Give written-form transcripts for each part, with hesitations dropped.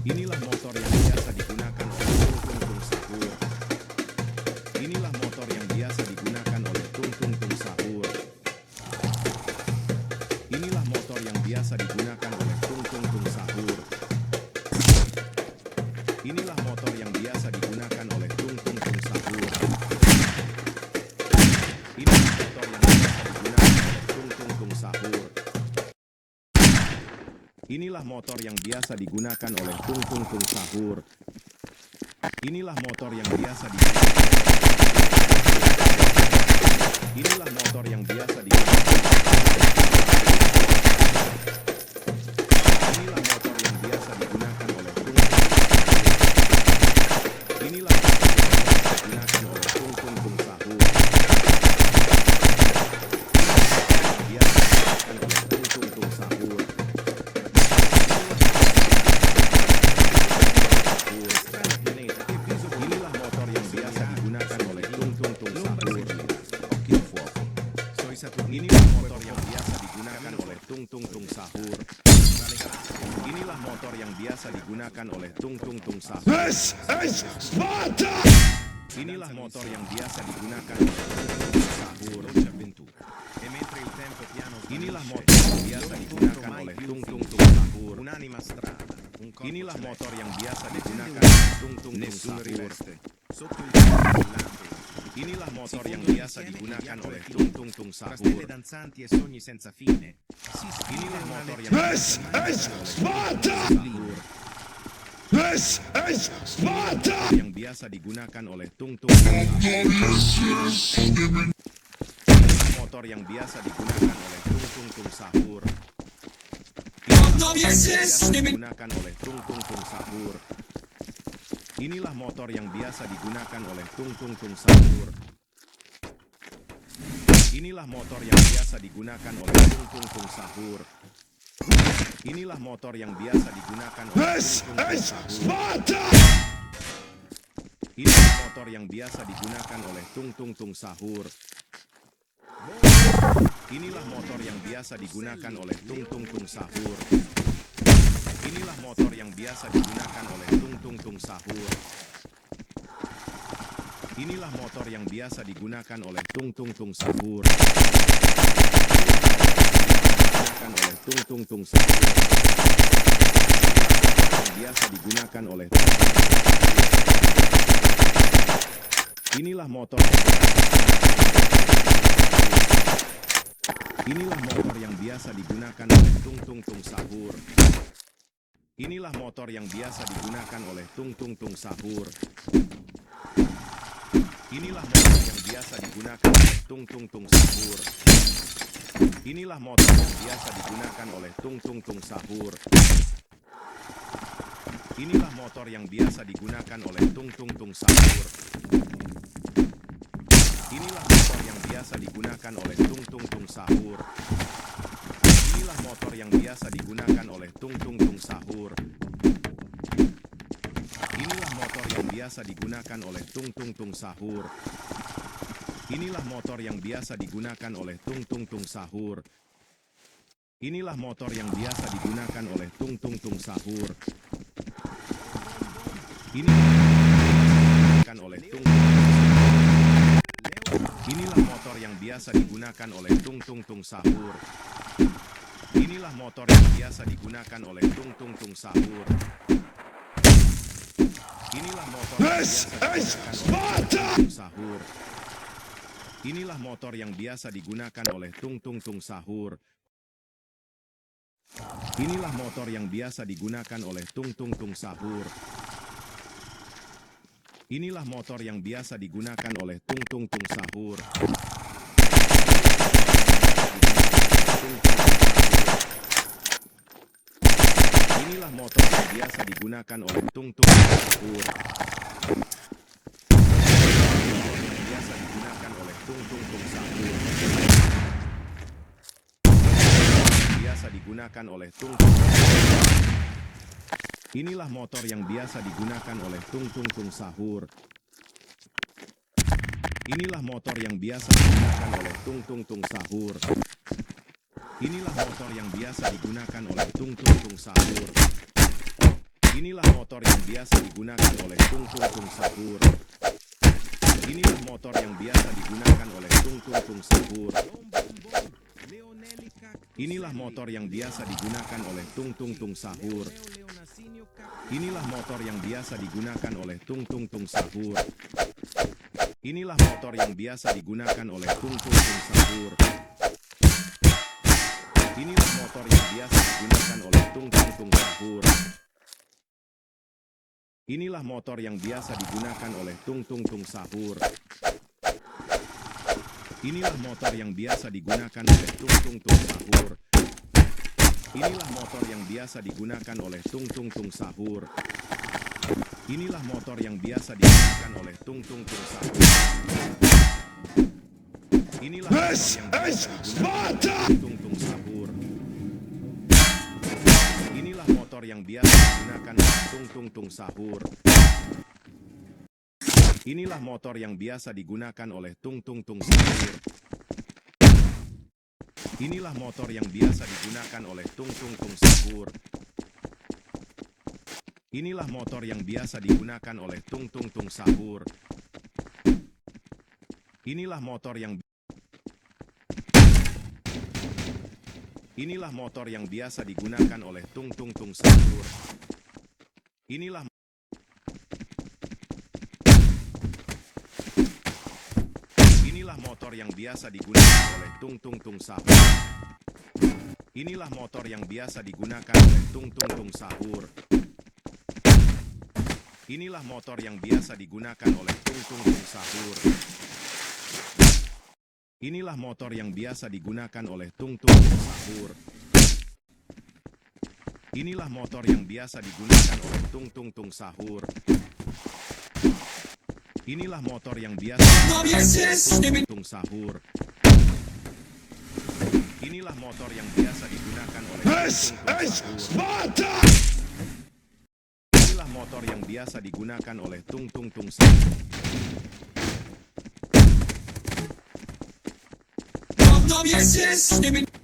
Inilah motor yang biasa digunakan oleh tung-tung-tung sahur. Inilah motor yang biasa digunakan oleh tung-tung-tung sahur. Inilah motor yang biasa digunakan oleh tung-tung-tung sahur. Inilah motor yang biasa digunakan oleh tung-tung-tung sahur. Inilah motor yang biasa digunakan oleh tung-tung-tung sahur. Inilah motor yang biasa digunakan oleh tung-tung-tung sahur. Inilah motor yang biasa digunakan. Inilah motor yang biasa digunakan. Inilah motor yang biasa digunakan oleh tung-tung-tung. Inilah motor yang biasa digunakan oleh tung-tung-tung sahur. Biasa digunakan oleh tung-tung-tung sahur. Inilah motor yang biasa digunakan oleh tung-tung-tung sahur. Inilah motor yang biasa digunakan oleh tung-tung-tung sahur. Inilah motor yang biasa digunakan oleh tung-tung-tung sahur. This is Sparta! Inilah motor yang biasa digunakan oleh tung-tung-tung sahur. Inilah motor yang biasa digunakan oleh tung-tung-tung sahur. Inilah motor yang biasa digunakan oleh tung-tung-tung sahur. Inilah motor yang biasa digunakan oleh tung-tung-tung sahur. danzanti e sogni senza fine. Inilah motor yang This is Sparta! This is Sparta! yang biasa digunakan oleh tung-tung-tung sahur. Motor yang biasa digunakan oleh tung-tung-tung sahur. Digunakan oleh tung-tung-tung sahur. Inilah motor yang biasa digunakan oleh tung-tung-tung sahur. Inilah motor yang biasa digunakan oleh tung-tung-tung sahur. Inilah motor yang biasa digunakan oleh This tung-tung-tung is sahur. Sparta! Inilah motor yang biasa digunakan oleh tung-tung-tung sahur. Inilah motor yang biasa digunakan oleh tung-tung-tung sahur. Inilah motor yang biasa digunakan oleh tung-tung-tung sahur. Inilah motor yang biasa digunakan oleh tung-tung-tung sahur. Digunakan oleh tung-tung-tung sahur. Yang biasa digunakan oleh Inilah motor yang Inilah motor yang biasa digunakan oleh tung-tung-tung sahur. Inilah motor yang biasa digunakan oleh tung-tung-tung sahur. Inilah motor yang biasa digunakan oleh tung-tung-tung sahur. Inilah motor yang biasa digunakan oleh tung-tung-tung sahur. Inilah motor yang biasa digunakan oleh tung-tung-tung sahur. Inilah motor yang biasa digunakan oleh tung-tung-tung sahur. Inilah motor yang biasa digunakan oleh tung-tung-tung sahur. Inilah motor yang biasa digunakan oleh tung-tung-tung sahur. Inilah motor yang biasa digunakan oleh tung-tung-tung sahur. Inilah motor yang biasa digunakan oleh tung-tung-tung sahur. Inilah motor yang biasa digunakan oleh tung-tung-tung sahur. Inilah motor yang biasa digunakan oleh tung-tung-tung sahur. Inilah motor yang This biasa is digunakan Sparta! oleh sahur. Inilah motor yang biasa digunakan oleh tung-tung-tung sahur. Inilah motor yang biasa digunakan oleh tung-tung-tung sahur. Inilah motor yang biasa digunakan oleh tung-tung-tung sahur. Inilah motor yang biasa digunakan oleh tung-tung-tung sahur. Biasa digunakan oleh tung-tung-tung sahur. Biasa digunakan oleh tung-tung-tung sahur. Inilah motor yang biasa digunakan oleh tung-tung-tung sahur. Inilah motor yang biasa digunakan oleh tung-tung-tung sahur. Inilah motor yang biasa digunakan oleh tung-tung-tung sahur. Inilah motor yang biasa digunakan oleh tung-tung-tung sahur. Inilah motor yang biasa digunakan oleh tung-tung-tung sahur. Inilah motor yang biasa digunakan oleh tung-tung-tung sahur. Inilah motor yang biasa digunakan oleh tung-tung-tung sahur. Inilah motor yang biasa digunakan oleh tung-tung-tung sahur. Inilah motor yang biasa digunakan oleh tung-tung-tung sahur. Inilah motor yang biasa digunakan oleh tung-tung-tung sahur. Inilah motor yang biasa digunakan oleh tung-tung-tung sahur. Inilah motor yang biasa digunakan oleh tung-tung-tung sahur. Inilah motor yang biasa digunakan oleh tung-tung-tung sahur. Inilah motor This yang is biasa digunakan oleh Sparta! tung-tung sahur. Inilah motor yang biasa digunakan oleh tung-tung-tung sahur. Inilah motor yang biasa digunakan oleh tung-tung-tung sahur. Inilah motor yang biasa digunakan oleh tung-tung-tung sahur. Inilah motor yang biasa digunakan oleh tung-tung-tung sahur. Inilah motor yang Inilah motor yang biasa digunakan oleh tung-tung-tung sahur. Inilah Inilah motor yang biasa digunakan oleh tung-tung-tung sahur. Inilah motor yang biasa digunakan oleh tung-tung-tung sahur. Inilah motor yang biasa digunakan oleh tung-tung-tung sahur. Inilah motor yang biasa digunakan oleh tung-tung-tung sahur. Inilah motor yang biasa digunakan oleh tung-tung-tung sahur. Inilah motor yang biasa digunakan oleh tung-tung sahur. Inilah motor yang biasa digunakan oleh This tung-tung is sahur. Sparta! Inilah motor yang biasa digunakan oleh tung-tung-tung sahur. This is Sparta!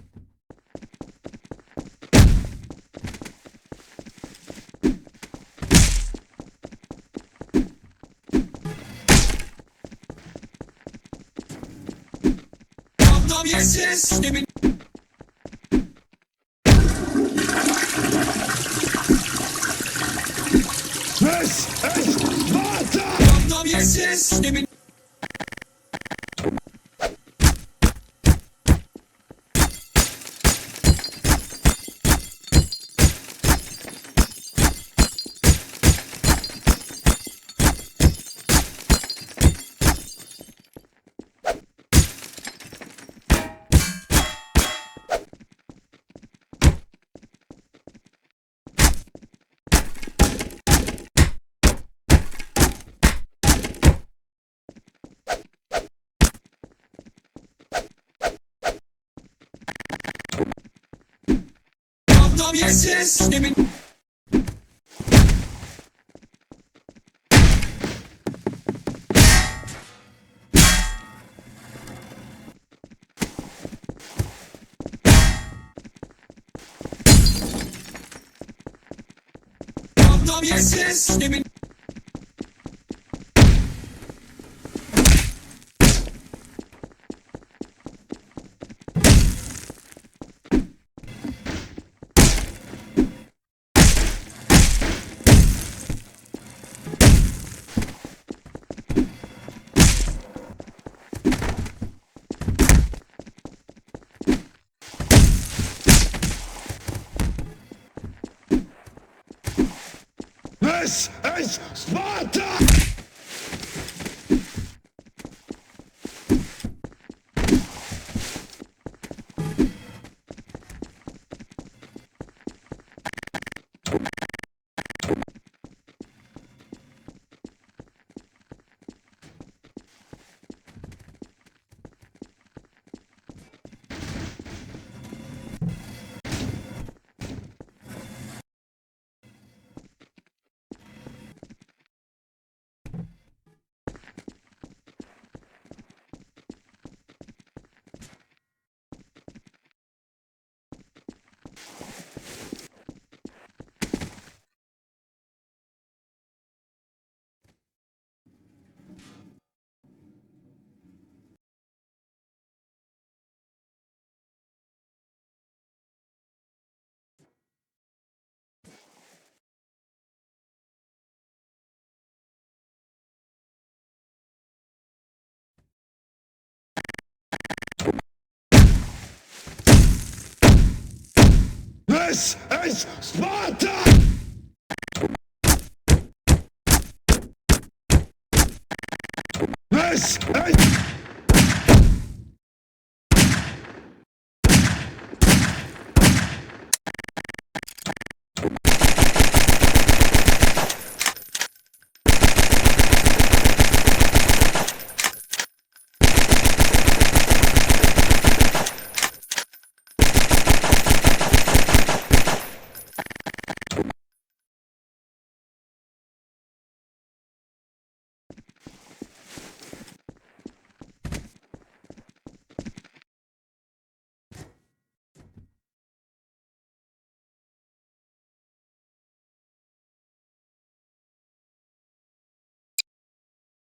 This is Sparta! This is Sparta! This is